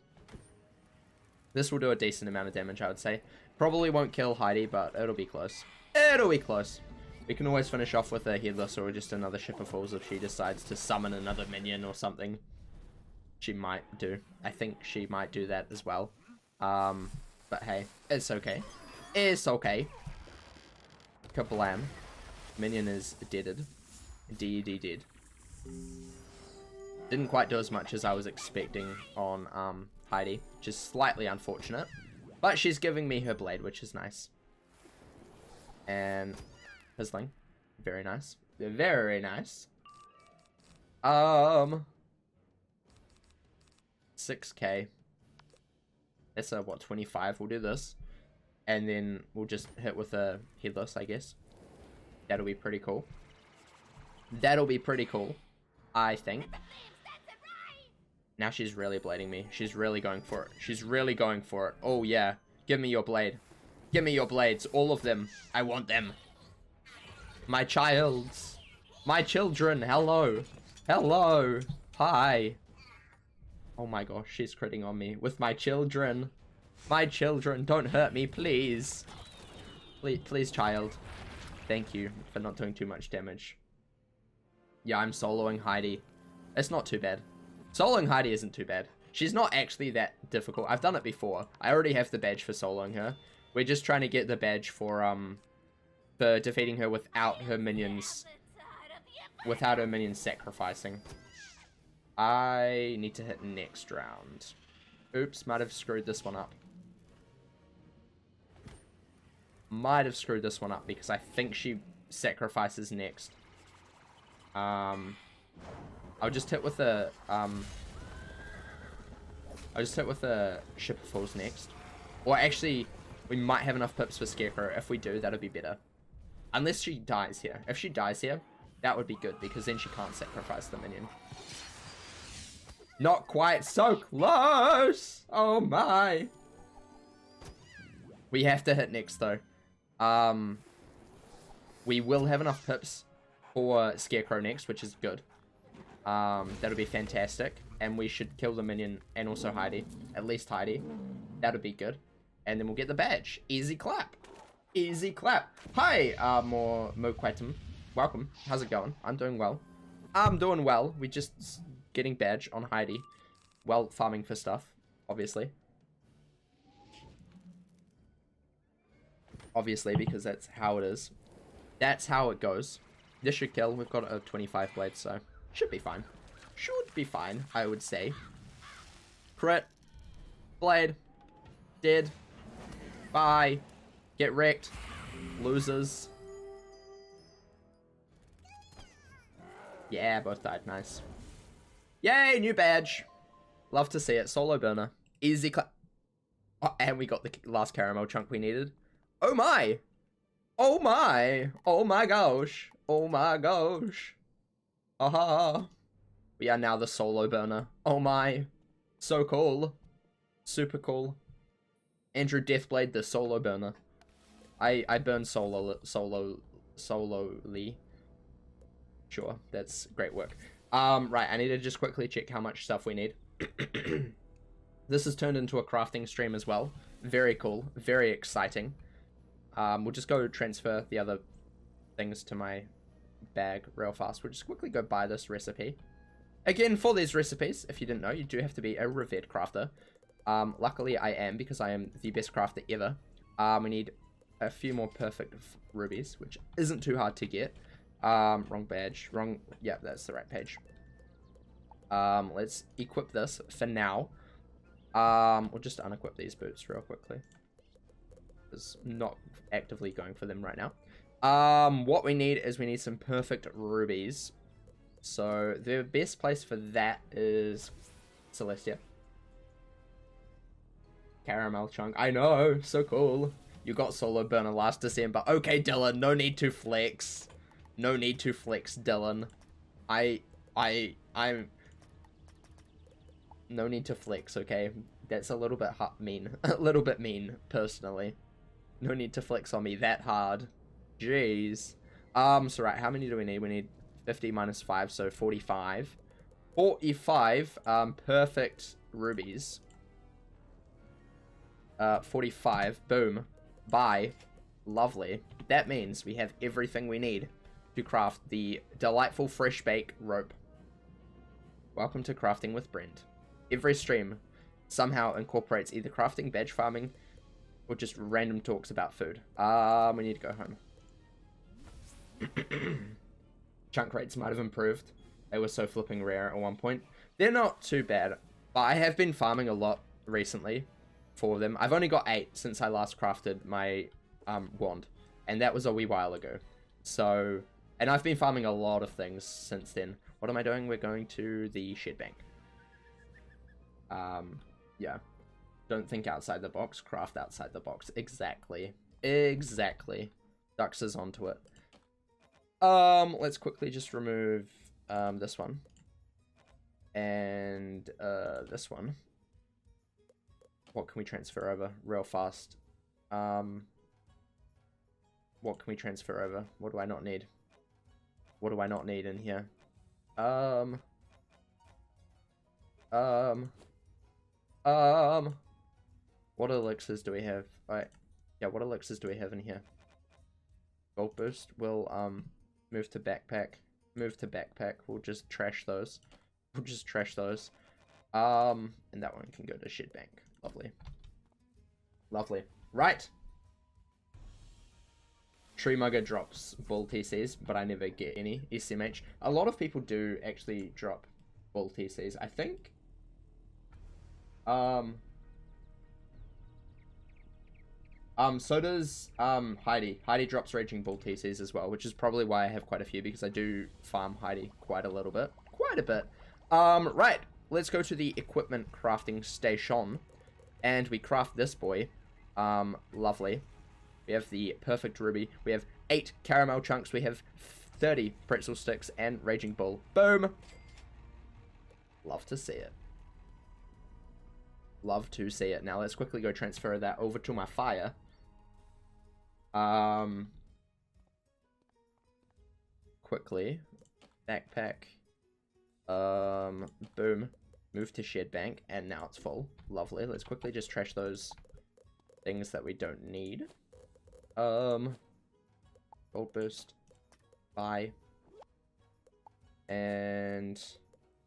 This will do a decent amount of damage, I would say. Probably won't kill Heidi, but it'll be close. It'll be close. We can always finish off with a headless or just another Shipper Falls if she decides to summon another minion or something. She might do. I think she might do that as well. But hey, it's okay. It's okay. Kablam. Minion is deaded. Dead. Didn't quite do as much as I was expecting on Heidi, which is slightly unfortunate. But she's giving me her blade, which is nice. And Fizzling. Very nice. Very nice. 6k. That's a, what, 25? We'll do this. And then we'll just hit with a headless, I guess. That'll be pretty cool. That'll be pretty cool, I think. Now she's really blading me. She's really going for it. She's really going for it. Oh, yeah. Give me your blade. Give me your blades. All of them. I want them. My childs. My children. Hello. Hello. Hi. Oh my gosh, she's critting on me with my children. My children, don't hurt me, please. Please, child. Thank you for not doing too much damage. Yeah, I'm soloing Heidi. It's not too bad. Soloing Heidi isn't too bad. She's not actually that difficult. I've done it before. I already have the badge for soloing her. We're just trying to get the badge for defeating her without her minions. Without her minions sacrificing. I need to hit next round. Oops, might have screwed this one up. Might have screwed this one up because I think she sacrifices next. I'll just hit with a Shipper Falls next. Or actually, we might have enough pips for Scarecrow. If we do, that'll be better. Unless she dies here. If she dies here, that would be good because then she can't sacrifice the minion. Not quite so close. Oh my. We have to hit next though. We will have enough pips for Scarecrow next, which is good. That'll be fantastic. And we should kill the minion and also Heidi. At least Heidi. That'll be good. And then we'll get the badge. Easy clap. Easy clap. Hi, Mokwatum. Welcome. How's it going? I'm doing well. I'm doing well. We just getting badge on Heidi. Well, farming for stuff, obviously. Obviously, because that's how it is. That's how it goes. This should kill. We've got a 25 blade, so should be fine. Should be fine, I would say. Crit. Blade. Dead. Bye. Get wrecked. Losers. Yeah, both died. Nice. Yay, new badge. Love to see it. Solo burner. Easy clap. Oh, and we got the last caramel chunk we needed. Oh my. Oh my. Oh my gosh. Oh my gosh. Aha. We are now the solo burner. Oh my. So cool. Super cool. Andrew Deathblade, the solo burner. I burn solely. Sure, that's great work. Right, I need to just quickly check how much stuff we need. This has turned into a crafting stream as well. Very cool, very exciting. We'll just go transfer the other things to my bag real fast. We'll just quickly go buy this recipe. Again, for these recipes, if you didn't know, you do have to be a revered crafter. Luckily I am, because I am the best crafter ever. We need a few more perfect rubies, which isn't too hard to get. Wrong badge. Yeah, that's the right page. Let's equip this for now. We'll just unequip these boots real quickly. It's not actively going for them right now. What we need is we need some perfect rubies. So the best place for that is Celestia. Caramel chunk. I know, so cool. You got solo burner last December. Okay, Dylan, no need to flex. No need to flex, Dylan. I'm... No need to flex, okay? That's a little bit mean. A little bit mean, personally. No need to flex on me that hard. Jeez. So right, how many do we need? We need 50 minus 5, so 45. 45, perfect rubies. 45, boom. Buy. Lovely. That means we have everything we need to craft the delightful fresh bake rope. Welcome to Crafting with Brent. Every stream somehow incorporates either crafting, badge farming, or just random talks about food. We need to go home. Chunk rates might have improved. They were so flipping rare at one point. They're not too bad, but I have been farming a lot recently for them. I've only got 8 since I last crafted my wand, and that was a wee while ago. So, and I've been farming a lot of things since then. What am I doing? We're going to the shed bank. Yeah. Don't think outside the box, craft outside the box. Exactly. Exactly. Dux is onto it. Let's quickly just remove this one. And this one. What can we transfer over real fast? What can we transfer over? What do I not need? What do I not need in here? What elixirs do we have? Alright. Yeah, what elixirs do we have in here? Gold boost. We'll, move to backpack. Move to backpack. We'll just trash those. We'll just trash those. And that one can go to shed bank. Lovely. Lovely. Right. Tree Mugger drops bull TCs, but I never get any SMH. A lot of people do actually drop bull TCs, I think. So does Heidi. Heidi drops Raging Bull TCs as well, which is probably why I have quite a few, because I do farm Heidi quite a little bit. Quite a bit. Right. Let's go to the equipment crafting station. And we craft this boy. Lovely. We have the perfect ruby. We have 8 caramel chunks. We have 30 pretzel sticks and Raging Bull. Boom. Love to see it. Love to see it. Now let's quickly go transfer that over to my fire. Quickly. Backpack. Boom. Move to shed bank, and now it's full. Lovely. Let's quickly just trash those things that we don't need. Gold boost. Buy. And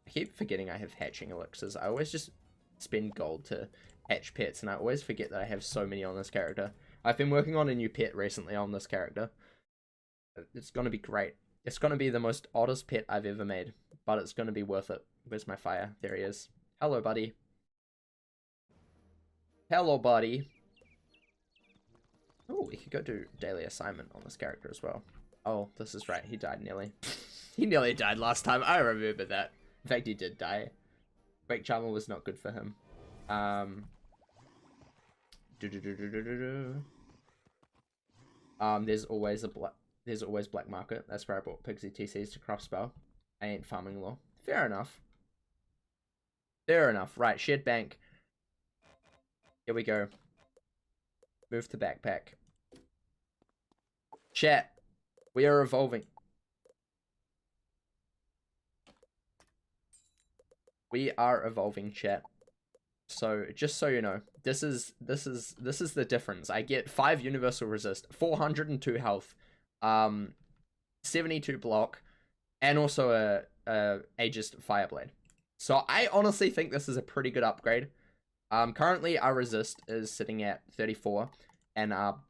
I keep forgetting I have hatching elixirs. I always just spend gold to hatch pets, and I always forget that I have so many on this character. I've been working on a new pet recently on this character. It's gonna be great. It's gonna be the most oddest pet I've ever made, but it's gonna be worth it. Where's my fire? There he is. Hello, buddy. Hello, buddy. Oh, we could go do daily assignment on this character as well. Oh, this is right. He died nearly. He nearly died last time. I remember that. In fact, he did die. Break Charmer was not good for him. There's always a There's always black market. That's where I bought Pigsy TCs to craft spell. I ain't farming law. Fair enough. Fair enough. Right, shared bank. Here we go. Move to backpack. Chat. We are evolving. We are evolving, chat. So just so you know, this is the difference. I get 5 universal resist, 402 health, 72 block, and also a Aegis Fireblade. So I honestly think this is a pretty good upgrade. Currently our resist is sitting at 34, and our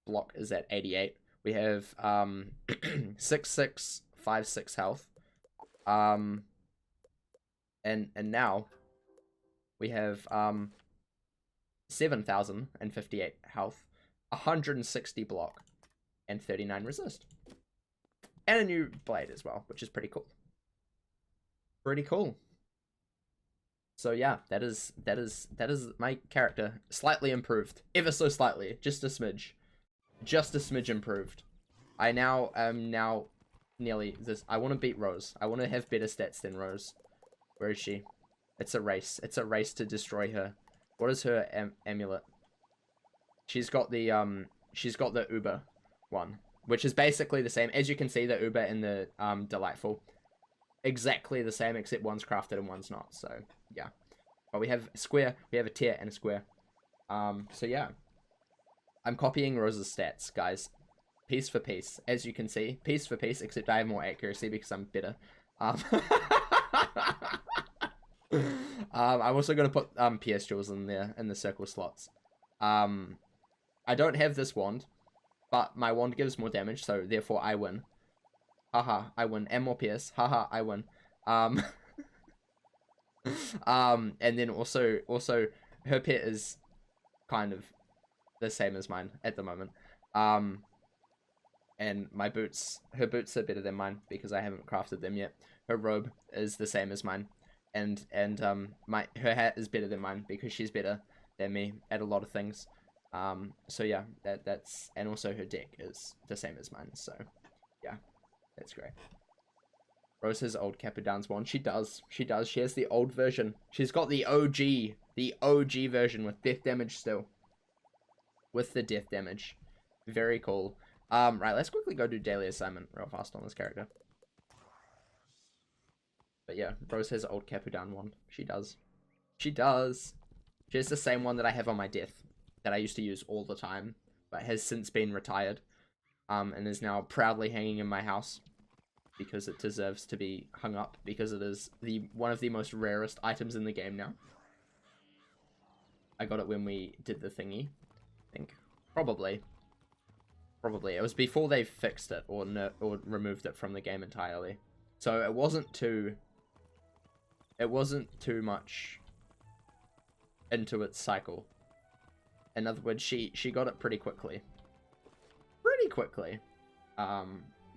block is at 88. We have 6, 6, 5, 6 health. And now we have 7,058 health, 160 block, and 39 resist. And a new blade as well, which is pretty cool. Pretty cool. So yeah, that is my character. Slightly improved. Ever so slightly. Just a smidge. Just a smidge improved. I now am nearly this. I want to beat Rose. I want to have better stats than Rose. Where is she? It's a race. It's a race to destroy her. What is her amulet? She's got the Uber one, which is basically the same. As you can see, the Uber and the Delightful. Exactly the same, except one's crafted and one's not. So yeah. But we have a square, we have a tier and a square. So yeah. I'm copying Rose's stats, guys. Piece for piece. As you can see, piece for piece, except I have more accuracy because I'm better. I'm also gonna put PS jewels in there in the circle slots. I don't have this wand, but my wand gives more damage, so therefore I win. Haha, I win. And more PS. Haha, I win. And then also her pet is kind of the same as mine at the moment. And my boots, her boots are better than mine because I haven't crafted them yet. Her robe is the same as mine. And her hat is better than mine because she's better than me at a lot of things. So yeah, that's, and also her deck is the same as mine. So yeah, that's great. Rose has old Capidan's wand. She does. She does. She has the old version. She's got the OG version with death damage still. With the death damage. Very cool. Right, let's quickly go do daily assignment real fast on this character. But yeah, Rose has old Capidan wand. She does. She does. She has the same one that I have on my death. That I used to use all the time. But has since been retired. And is now proudly hanging in my house. Because it deserves to be hung up. Because it is one of the most rarest items in the game now. I got it when we did the thingy. I think. Probably. It was before they fixed it or removed it from the game entirely. So it wasn't too much into its cycle. In other words, she got it pretty quickly.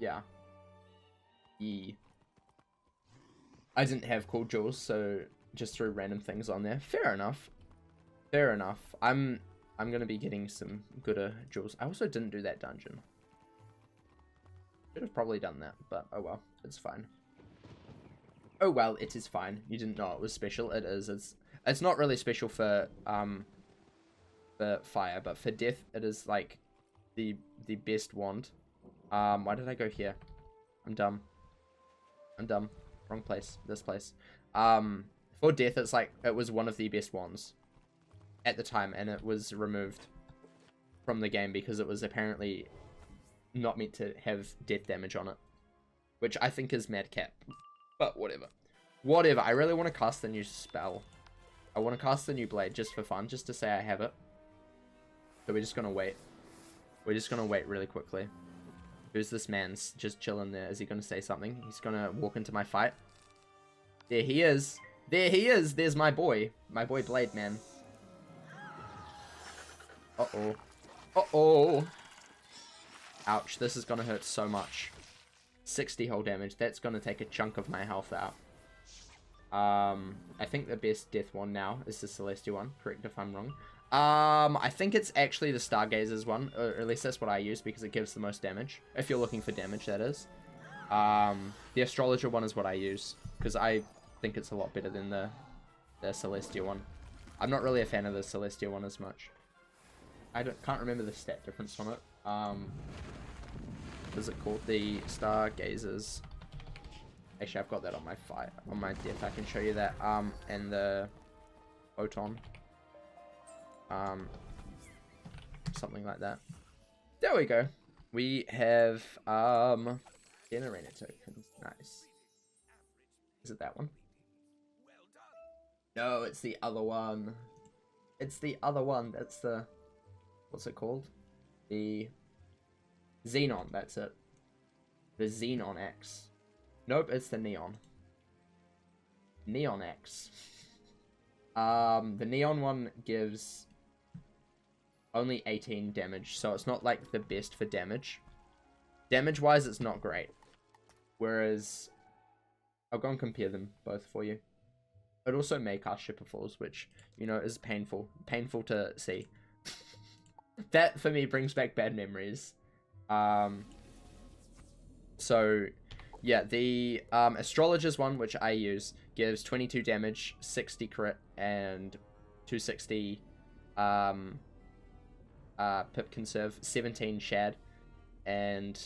Yeah. I didn't have cool jewels, so just threw random things on there. Fair enough. I'm gonna be getting some gooder jewels. I also didn't do that dungeon. Should have probably done that, but oh well, it's fine. Oh well, it is fine. You didn't know it was special. It is. It's not really special for fire, but for death, it is like the best wand. Why did I go here? I'm dumb. Wrong place. This place. For death, it's like it was one of the best wands at the time, and it was removed from the game because it was apparently not meant to have death damage on it, which I think is madcap. But whatever. I really want to cast the new spell. I want to cast the new blade just for fun, just to say I have it. So we're just gonna wait. We're just gonna wait really quickly. Who's this man just chilling there? Is he gonna say something? He's gonna walk into my fight. There he is. There's my boy. My boy Blade Man. Uh-oh. Ouch, this is gonna hurt so much. 60 whole damage. That's gonna take a chunk of my health out. I think the best death one now is the Celestial one. Correct if I'm wrong. I think it's actually the Stargazer's one, or at least that's what I use because it gives the most damage. If you're looking for damage, that is. The Astrologer one is what I use because I think it's a lot better than the Celestial one. I'm not really a fan of the Celestial one as much. Can't remember the stat difference on it. What is it called? The Stargazers. Actually, I've got that on my diff. I can show you that. And the Photon. Something like that. There we go. We have generator tokens. Nice. Is it that one? No, it's the other one. It's the other one. That's the, what's it called? The Xenon. That's it. The Xenon X. Nope, it's the Neon. Neon X. The Neon one gives only 18 damage, so it's not like the best for damage. Damage-wise, it's not great. Whereas, I'll go and compare them both for you. It also may cast Shipperfalls, which, you know, is painful. Painful to see. That, for me, brings back bad memories. So, yeah, the Astrologer's one, which I use, gives 22 damage, 60 crit, and 260 pip conserve, 17 shad, and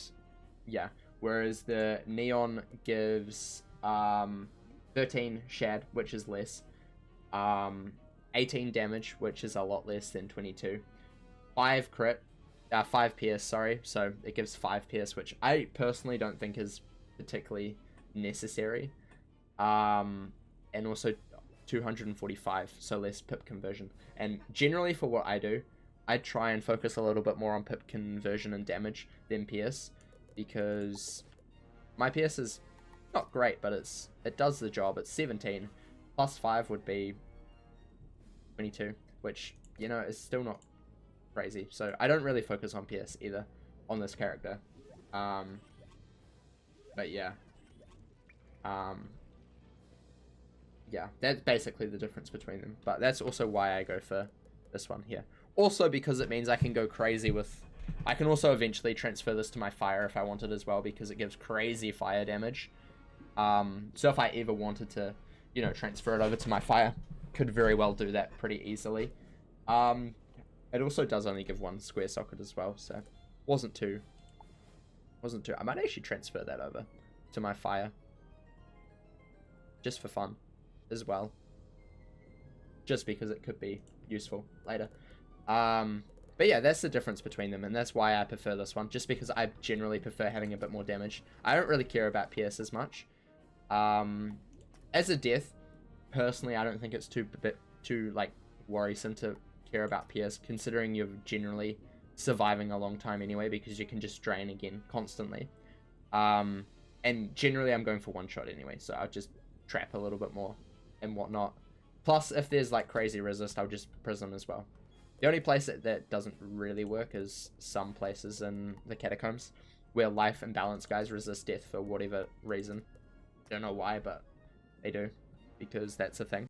yeah. Whereas the Neon gives 13 shad, which is less, 18 damage, which is a lot less than 22, 5 crit, 5 PS, sorry, so it gives 5 PS, which I personally don't think is particularly necessary, and also 245, so less pip conversion. And generally for what I do, I try and focus a little bit more on pip conversion and damage than PS, because my PS is not great, but it does the job. It's 17 plus 5 would be 22, which, you know, is still not crazy. So I don't really focus on PS either on this character. But yeah. Yeah, that's basically the difference between them. But that's also why I go for this one here. Also because it means I can go crazy with... I can also eventually transfer this to my fire if I wanted as well, because it gives crazy fire damage. So if I ever wanted to, you know, transfer it over to my fire, could very well do that pretty easily. It also does only give one square socket as well, so wasn't too... I might actually transfer that over to my fire, just for fun as well, just because it could be useful later. But yeah, that's the difference between them, and that's why I prefer this one, just because I generally prefer having a bit more damage. I don't really care about PS as much. As a death, personally, I don't think it's too like worrisome to care about PS, considering you're generally surviving a long time anyway, because you can just drain again constantly. And generally I'm going for one shot anyway, so I'll just trap a little bit more and whatnot. Plus, if there's like crazy resist, I'll just prism as well. The only place that doesn't really work is some places in the catacombs, where life and balance guys resist death for whatever reason. Don't know why, but they do, because that's a thing.